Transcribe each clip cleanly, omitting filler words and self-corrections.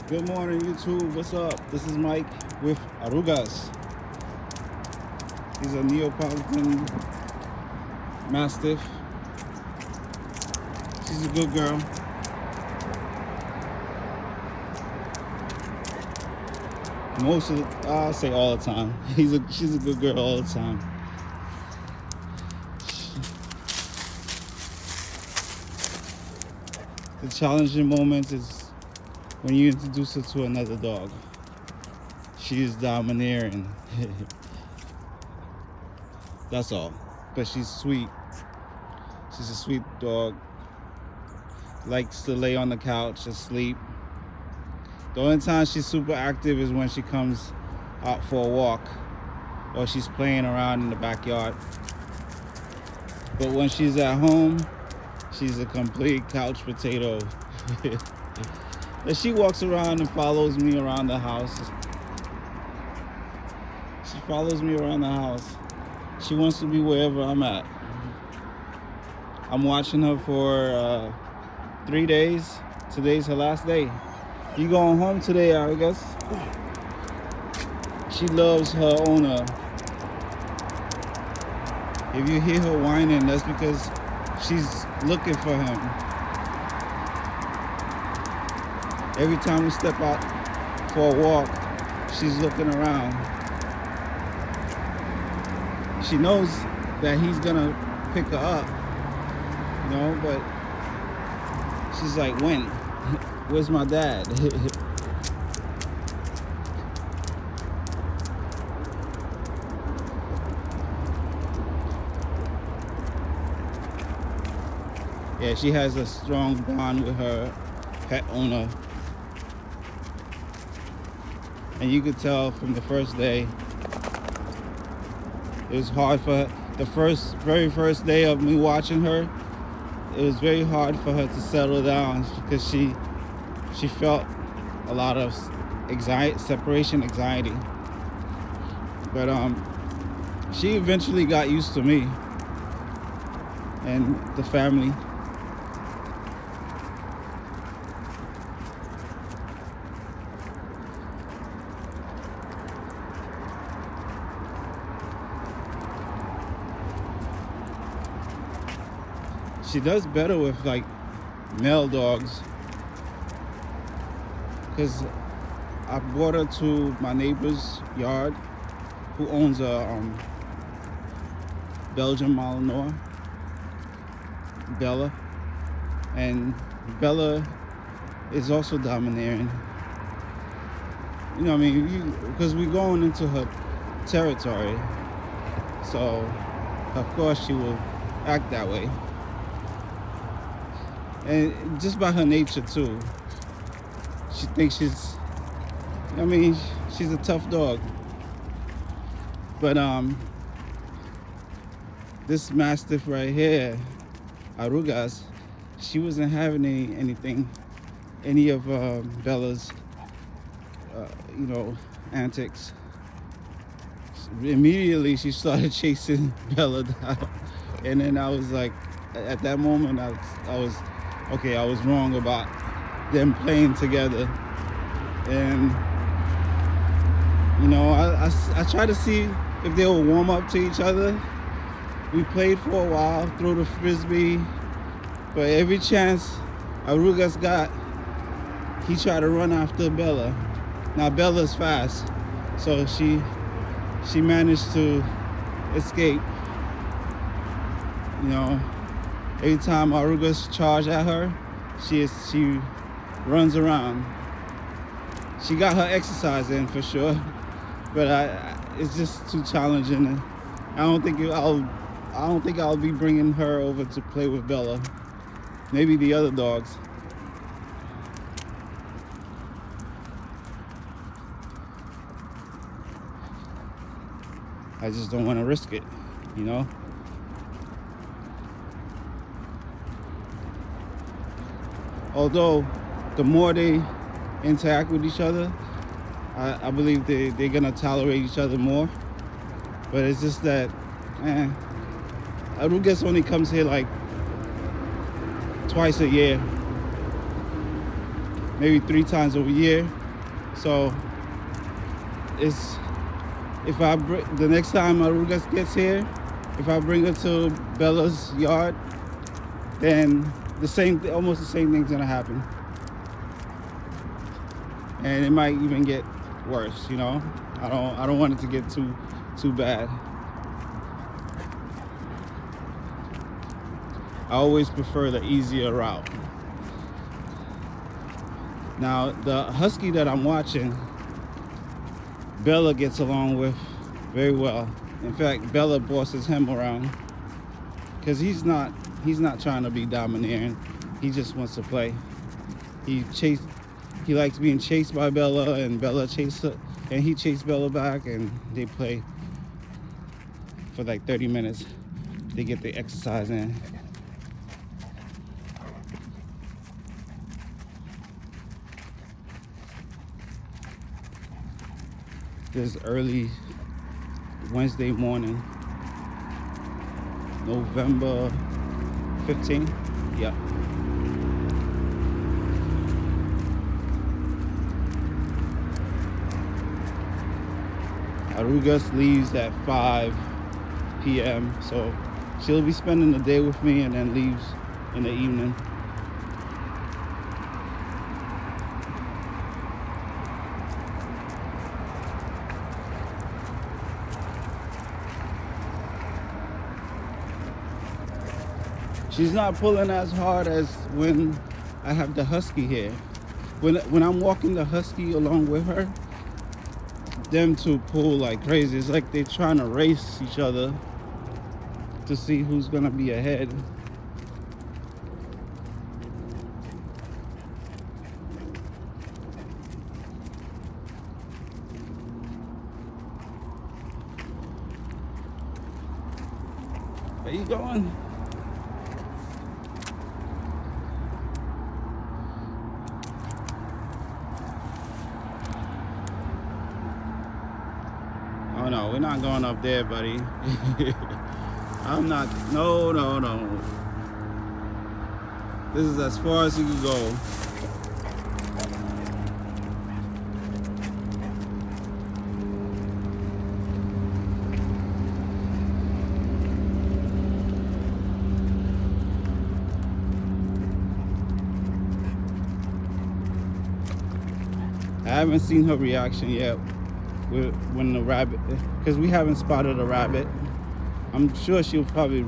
Good morning, YouTube. What's up? This is Mike with Arrugas. He's a Neapolitan Mastiff. She's a good girl. I'll say all the time. She's a good girl all the time. The challenging moments is when you introduce her to another dog. She is domineering. That's all. But she's sweet. She's a sweet dog. Likes to lay on the couch and sleep. The only time she's super active is when she comes out for a walk or she's playing around in the backyard. But when she's at home, she's a complete couch potato. And she walks around and follows me around the house. She follows me around the house. She wants to be wherever I'm at. I'm watching her for 3 days. Today's her last day. You going home today, Arrugas? She loves her owner. If you hear her whining, that's because she's looking for him. Every time we step out for a walk, she's looking around. She knows that he's gonna pick her up, but she's like, when? Where's my dad? Yeah, she has a strong bond with her pet owner. And you could tell from the first day, it was hard for her. The very first day of me watching her, it was very hard for her to settle down because she felt a lot of separation anxiety. But she eventually got used to me and the family. She does better with like male dogs, because I brought her to my neighbor's yard who owns a Belgian Malinois, Bella, and Bella is also domineering. Because we're going into her territory, so of course she will act that way. And just by her nature too. She thinks she's a tough dog. But this Mastiff right here, Arrugas, she wasn't having any of Bella's, antics. Immediately she started chasing Bella down. And then I was like, at that moment, I was wrong about them playing together. And I tried to see if they would warm up to each other. We played for a while, threw the frisbee, but every chance Arrugas got, he tried to run after Bella. Now Bella's fast, so she managed to escape. Every time Arrugas charge at her, she runs around. She got her exercise in for sure, but it's just too challenging. I don't think I'll be bringing her over to play with Bella. Maybe the other dogs. I just don't want to risk it, Although, the more they interact with each other, I believe they're gonna tolerate each other more. But it's just that, Arrugas only comes here like twice a year, maybe 3 times a year. So it's, if I the next time Arrugas gets here, if I bring her to Bella's yard, then almost the same thing's gonna happen, and it might even get worse. You know, I don't want it to get too bad. I always prefer the easier route. Now, the husky that I'm watching, Bella gets along with very well. In fact, Bella bosses him around because he's not trying to be domineering. He just wants to play. He likes being chased by Bella, and Bella chases, and he chases Bella back, and they play for like 30 minutes. They get the exercise in. This early Wednesday morning, November 15th. Yep. Arrugas leaves at 5 p.m. so she'll be spending the day with me and then leaves in the evening. She's not pulling as hard as when I have the husky here. When I'm walking the husky along with her, them two pull like crazy. It's like they're trying to race each other to see who's gonna be ahead. Where you going? Oh no, we're not going up there, buddy. I'm not, no. This is as far as you can go. I haven't seen her reaction yet when the rabbit, because we haven't spotted a rabbit. I'm sure she'll probably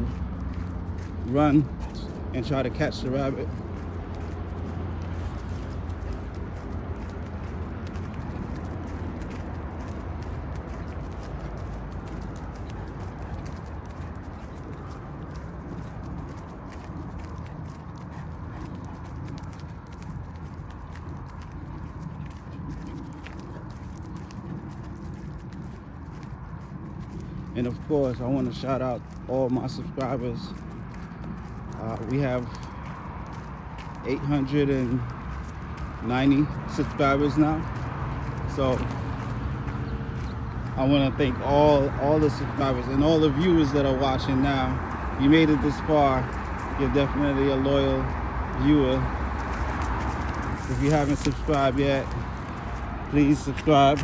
run and try to catch the rabbit. And of course, I want to shout out all my subscribers. We have 890 subscribers now. So I want to thank all the subscribers and all the viewers that are watching now. You made it this far. You're definitely a loyal viewer. If you haven't subscribed yet, please subscribe.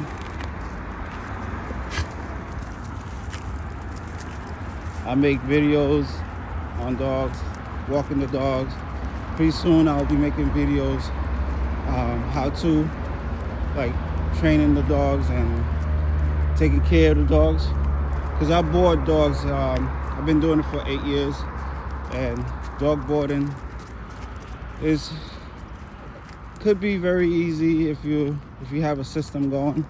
I make videos on dogs, walking the dogs. Pretty soon I'll be making videos how to, like, training the dogs and taking care of the dogs. Because I board dogs, I've been doing it for 8 years, and dog boarding could be very easy if you have a system going.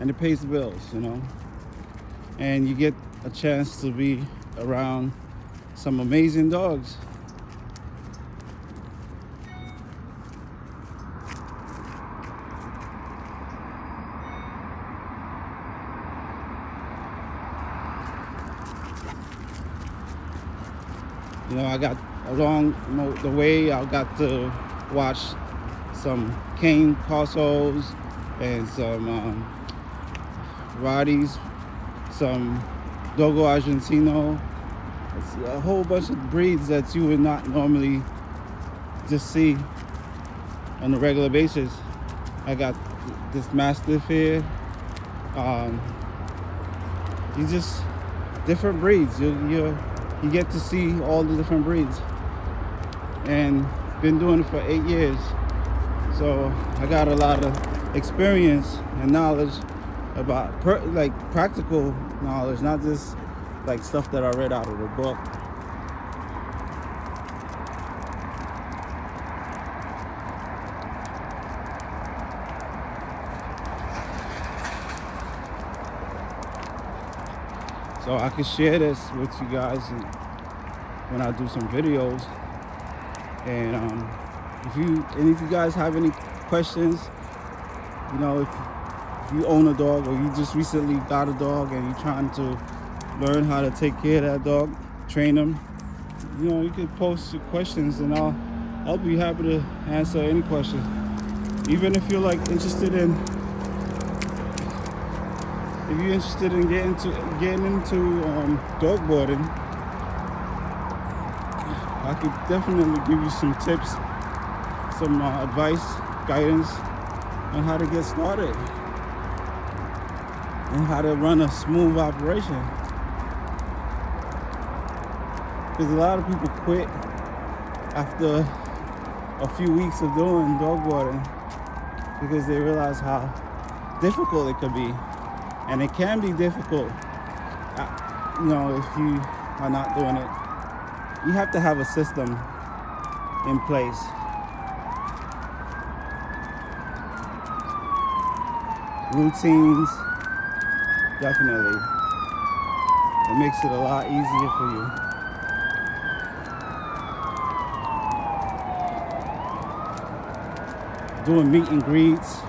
And it pays the bills, you know. And you get a chance to be around some amazing dogs. You know, I got along the way, I got to watch some cane corsos and some Rotties, some Dogo Argentino, It's a whole bunch of breeds that you would not normally just see on a regular basis. I got this Mastiff here. These just different breeds. You get to see all the different breeds, and been doing it for 8 years. So I got a lot of experience and knowledge about like practical knowledge, not just like stuff that I read out of the book. So I can share this with you guys when I do some videos. And if you guys have any questions, you know, if you own a dog or you just recently got a dog and you're trying to learn how to take care of that dog, train them, you know, you can post your questions and I'll be happy to answer any questions. Even if you're like interested in getting into dog boarding, I could definitely give you some tips, some advice, guidance on how to get started and how to run a smooth operation. Because a lot of people quit after a few weeks of doing dog boarding because they realize how difficult it could be. And it can be difficult, you know, if you are not doing it. You have to have a system in place. Routines, definitely. It makes it a lot easier for you. Doing meet and greets.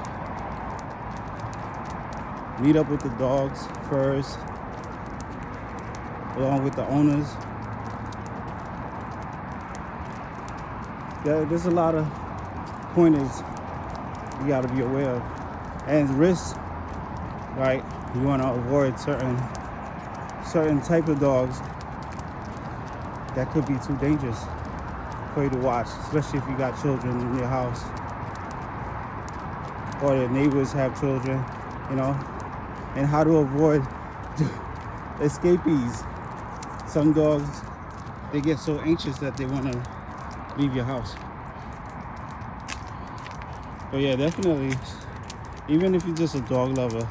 Meet up with the dogs first, along with the owners. There's a lot of pointers you got to be aware of, and risks, right? You want to avoid certain type of dogs that could be too dangerous for you to watch, especially if you got children in your house or your neighbors have children, you know. And how to avoid escapees. Some dogs, they get so anxious that they want to leave your house. But yeah, definitely, even if you're just a dog lover,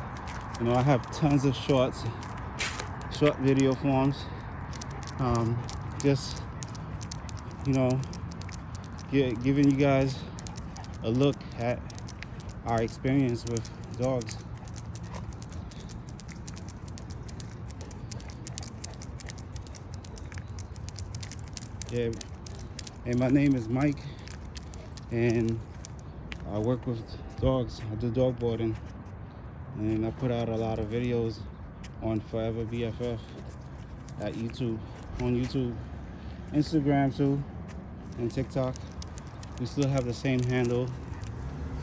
you know, I have tons of short video forms. Just, you know, giving you guys a look at our experience with dogs. Yeah, and my name is Mike, and I work with dogs. I do dog boarding, and I put out a lot of videos on Forever BFF at YouTube, on YouTube, Instagram too, and TikTok. We still have the same handle,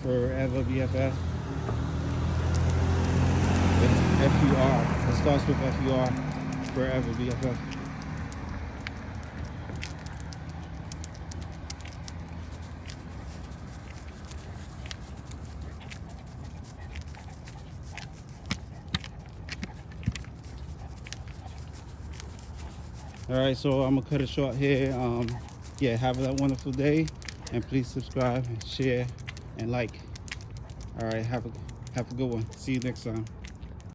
Forever BFF. It's FUR. It starts with FUR, Forever BFF. All right, so I'm gonna cut it short here. Yeah, have a wonderful day, and please subscribe and share and like. All right, have a good one. See you next time.